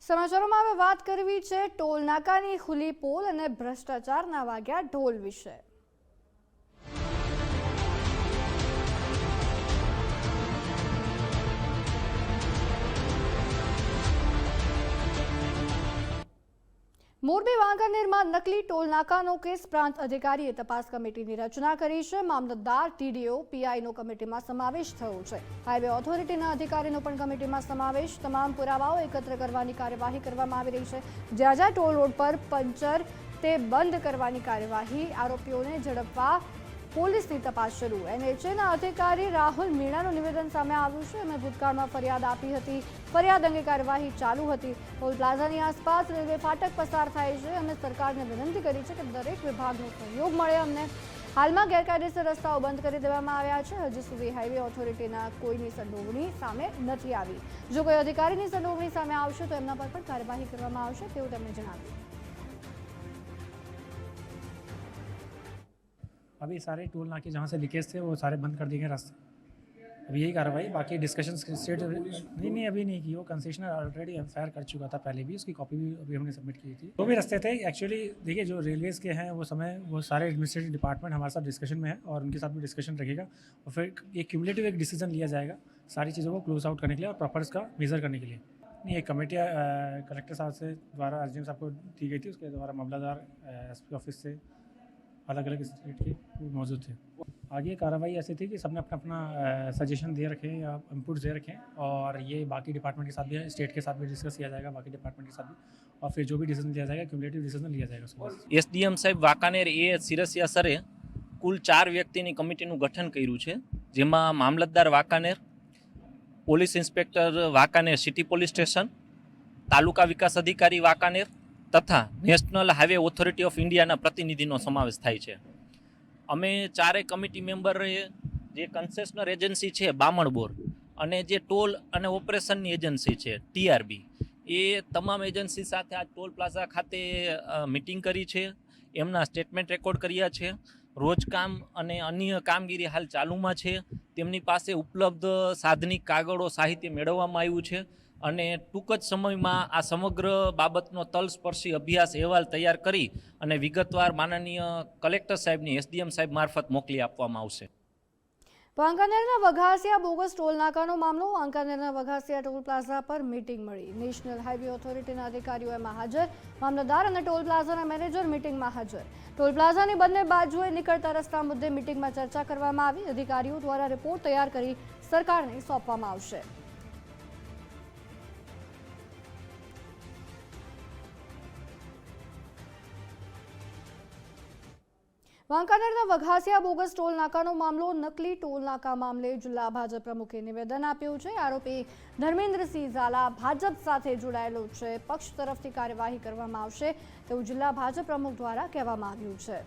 સમાચારોમાં હવે વાત કરવી છે ટોલ નાકાની ખુલ્લી પોલ અને ભ્રષ્ટાચારના વાગ્યા ઢોલ વિશે। મોરબી વાંકાનેરમાં નકલી ટોલ નાકાનો કેસ પ્રાંત અધિકારીએ તપાસ કમિટીની રચના કરી છે। મામલતદાર, ટીડીઓ, પીઆઈનો કમિટીમાં સમાવેશ થયો છે। હાઈવે ઓથોરિટીના અધિકારીનો પણ કમિટીમાં સમાવેશ। તમામ પુરાવાઓ એકત્ર કરવાની કાર્યવાહી કરવામાં આવી રહી છે। જ્યાં જ્યાં ટોલ રોડ પર પંચર તે બંધ કરવાની કાર્યવાહી, આરોપીઓને ઝડપવા પોલીસની તપાસ શરૂ। એનએચએના અધિકારી રાહુલ મીણાનું નિવેદન સામે આવ્યું છે। અમે ભૂતકાળમાં ફરિયાદ આપી હતી, ફરિયાદ અંગે કાર્યવાહી ચાલુ હતી। ટોલ પ્લાઝાની આસપાસ રેલવે ફાટક પસાર થાય છે। અમે સરકારને વિનંતી કરી છે કે દરેક વિભાગનો સહયોગ મળે અમને। હાલમાં ગેરકાયદેસર રસ્તાઓ બંધ કરી દેવામાં આવ્યા છે। હજી સુધી હાઈવે ઓથોરિટીના કોઈની સંડોવણી સામે નથી આવી। જો કોઈ અધિકારીની સંડોવણી સામે આવશે તો એમના પર પણ કાર્યવાહી કરવામાં આવશે તેવું તેમણે જણાવ્યું। अभी सारे टोल नाके जहाँ से लीकेज थे वो सारे बंद कर दिए गए रास्ते। अभी यही कार्रवाई, बाकी डिस्कशन स्टेट नहीं अभी नहीं की। वो कंसेशनर ऑलरेडी एफआईआर कर चुका था पहले भी, उसकी कॉपी भी अभी हमने सबमिट की थी। जो भी रास्ते थे एक्चुअली देखिए, जो रेलवेज़ के हैं वो सारे एडमिनिस्ट्रेटिव डिपार्टमेंट हमारे साथ डिस्कशन में है और उनके साथ भी डिस्कशन रखेगा और फिर एक क्यूमुलेटिव एक डिसीजन लिया जाएगा सारी चीज़ों को क्लोज आउट करने के लिए और प्रॉपर इसका मेजर करने के लिए। नहीं, एक कमेटियाँ कलेक्टर साहब से द्वारा एसडीएम साहब को दी गई थी, उसके द्वारा मामलादार एसपी ऑफिस से अलग अलग स्टेट के मौजूद थे। आगे कार्रवाई ऐसी थी कि सबने अपना अपना सजेशन दे रखे या इनपुट्स दे रखे और ये बाकी डिपार्टमेंट के साथ भी, स्टेट के साथ भी डिस्कस किया जाएगा, बाकी डिपार्टमेंट के साथ भी, और फिर जो भी डिसीजन लिया जाएगा क्यूमुलेटिव डिसीजन लिया जाएगा उसको। एसडीएम साहेब वाकानेर ए सिरसिया सरे कुल 4 व्यक्तिनी कमिटीનું ગઠન કર્યું છે, જેમાં મામલતદાર Wankaner, police inspector Wankaner city police station, તાલુકા વિકાસ અધિકારી વાકાનેર તથા નેશનલ હાઈવે ઓથોરિટી ઓફ ઇન્ડિયાના પ્રતિનિધિનો સમાવેશ થાય છે। અમે 4 કમિટી મેમ્બરે જે કન્સેશનર એજન્સી છે બામણબોર અને જે ટોલ અને ઓપરેશનની એજન્સી છે ટીઆરબી, એ તમામ એજન્સી સાથે આ ટોલ પ્લાઝા ખાતે મીટિંગ કરી છે। એમના સ્ટેટમેન્ટ રેકોર્ડ કર્યા છે। રોજકામ અને અન્ય કામગીરી હાલ ચાલુમાં છે। તેમની પાસે ઉપલબ્ધ સાધનિક કાગળો સાહિત્ય મેળવવામાં આવ્યું છે અને ટૂંક જ સમયમાં આ સમગ્ર બાબતનો તલસ્પર્શી અભ્યાસ અહેવાલ તૈયાર કરી અને વિગતવાર માનનીય કલેક્ટર સાહેબની એસડીએમ સાહેબ મારફત મોકલી આપવામાં આવશે। વાંકાનેરના વઘાસિયા બોગસ ટોલ નાકાનો મામલો। વાંકાનેરના વઘાસિયા ટોલ પ્લાઝા પર મીટિંગ મળી। નેશનલ હાઈવે ઓથોરિટીના અધિકારીઓ એમાં હાજર। મામલતદાર અને ટોલ પ્લાઝાના મેનેજર મીટિંગમાં હાજર। ટોલ પ્લાઝાની બંને બાજુએ નીકળતા રસ્તા મુદ્દે મીટિંગમાં ચર્ચા કરવામાં આવી। અધિકારીઓ દ્વારા રિપોર્ટ તૈયાર કરી સરકારને સોંપવામાં આવશે। વાંકાનેરના વઘાસિયા બોગસ ટોલ નાકાનો મામલો। નકલી ટોલ નાકા મામલે જિલ્લા ભાજપ પ્રમુખે નિવેદન આપ્યું છે। આરોપી ધર્મેન્દ્રસિંહ ઝાલા ભાજપ સાથે જોડાયેલો છે। પક્ષ તરફથી કાર્યવાહી કરવામાં આવશે તેવું જિલ્લા ભાજપ પ્રમુખ દ્વારા કહેવામાં આવ્યું છે।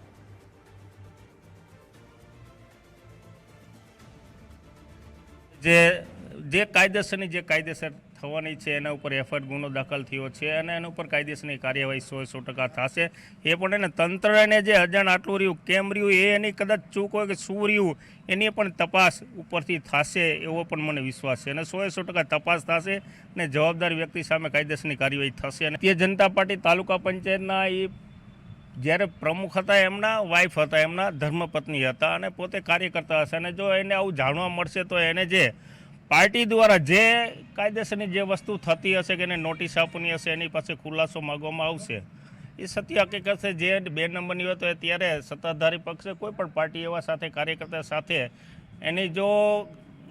જે કાયદેસર થવાની છે એના ઉપર એફઆઈઆર ગુનો દાખલ થયો છે અને એના ઉપર કાયદેસરની કાર્યવાહી 100% થશે। એ પણ એને તંત્રને જે અજાણ આટલું રહ્યું કેમ રહ્યું એ એની કદાચ ચૂક હોય કે શું રહ્યું એની પણ તપાસ ઉપરથી થશે એવો પણ મને વિશ્વાસ છે અને 100% તપાસ થશે અને જવાબદાર વ્યક્તિ સામે કાયદેસરની કાર્યવાહી થશે। અને ભારતીય જનતા પાર્ટી તાલુકા પંચાયતના એ જ્યારે પ્રમુખ હતા એમના વાઇફ હતા, એમના ધર્મપત્ની હતા અને પોતે કાર્યકર્તા હશે અને જો એને આવું જાણવા મળશે તો એને જે પાર્ટી દ્વારા જે કાયદેસરની જે વસ્તુ થતી હશે કે એને નોટિસ આપવાની હશે એની પાસે ખુલાસો માગવામાં આવશે। એ સત્ય હકીકત છે। જે 2 નંબરની હોય તો ત્યારે સત્તાધારી પક્ષે કોઈ પણ પાર્ટી એવા સાથે કાર્યકર્તા સાથે એની જો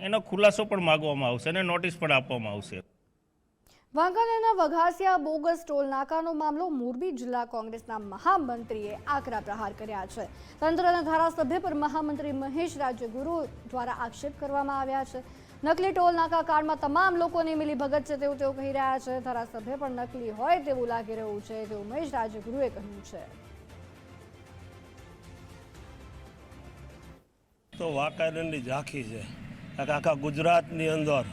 એનો ખુલાસો પણ માગવામાં આવશે અને નોટિસ પણ આપવામાં આવશે। વાંકાનેરના વઘાસિયા બોગસ ટોલ નાકાનો મામલો। મોરબી જિલ્લા કોંગ્રેસના મહામંત્રીએ આકરા પ્રહાર કર્યા છે। તંત્રના ધારાસભ્ય પર મહામંત્રી મહેશ રાજ્યગુરુ દ્વારા આક્ષેપ કરવામાં આવ્યા છે। નકલી ટોલ નાકા કાળમાં તમામ લોકોની મિલીભગત છે તેવું તેઓ કહી રહ્યા છે। ધારાસભ્ય પણ નકલી હોય તેવું લાગી રહ્યું છે તેવું મહેશ રાજ્યગુરુએ કહ્યું છે। તો વાંકાનેરની ઝાંખી છે। આખા ગુજરાતની અંદર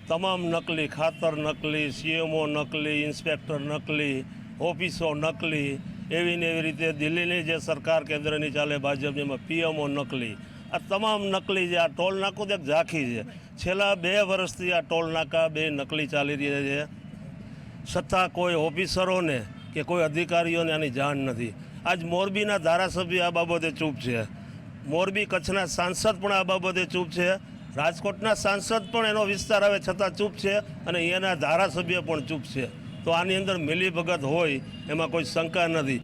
તમામ નકલી, ખાતર નકલી, સીએમઓ નકલી, ઇન્સ્પેક્ટર નકલી, ઓફિસો નકલી, એવી ને એવી રીતે દિલ્હીની જે સરકાર કેન્દ્રની ચાલે ભાજપની એમાં પીએમઓ નકલી। આ તમામ નકલી છે। આ ટોલ નાકું એક ઝાંખી છે। છેલ્લા 2 વર્ષથી આ ટોલ નાકા 2 નકલી ચાલી રહ્યા છે। છતાં કોઈ ઓફિસરોને કે કોઈ અધિકારીઓને આની જાણ નથી. આજ મોરબીના ધારાસભ્ય આ બાબતે ચૂપ છે, મોરબી કચ્છના સાંસદ પણ આ બાબતે ચૂપ છે, રાજકોટના સાંસદ પણ એનો વિસ્તાર આવે છતાં ચૂપ છે, અને અહીંયાના ધારાસભ્ય પણ ચૂપ છે. તો આની અંદર મિલીભગત હોય એમાં કોઈ શંકા નથી.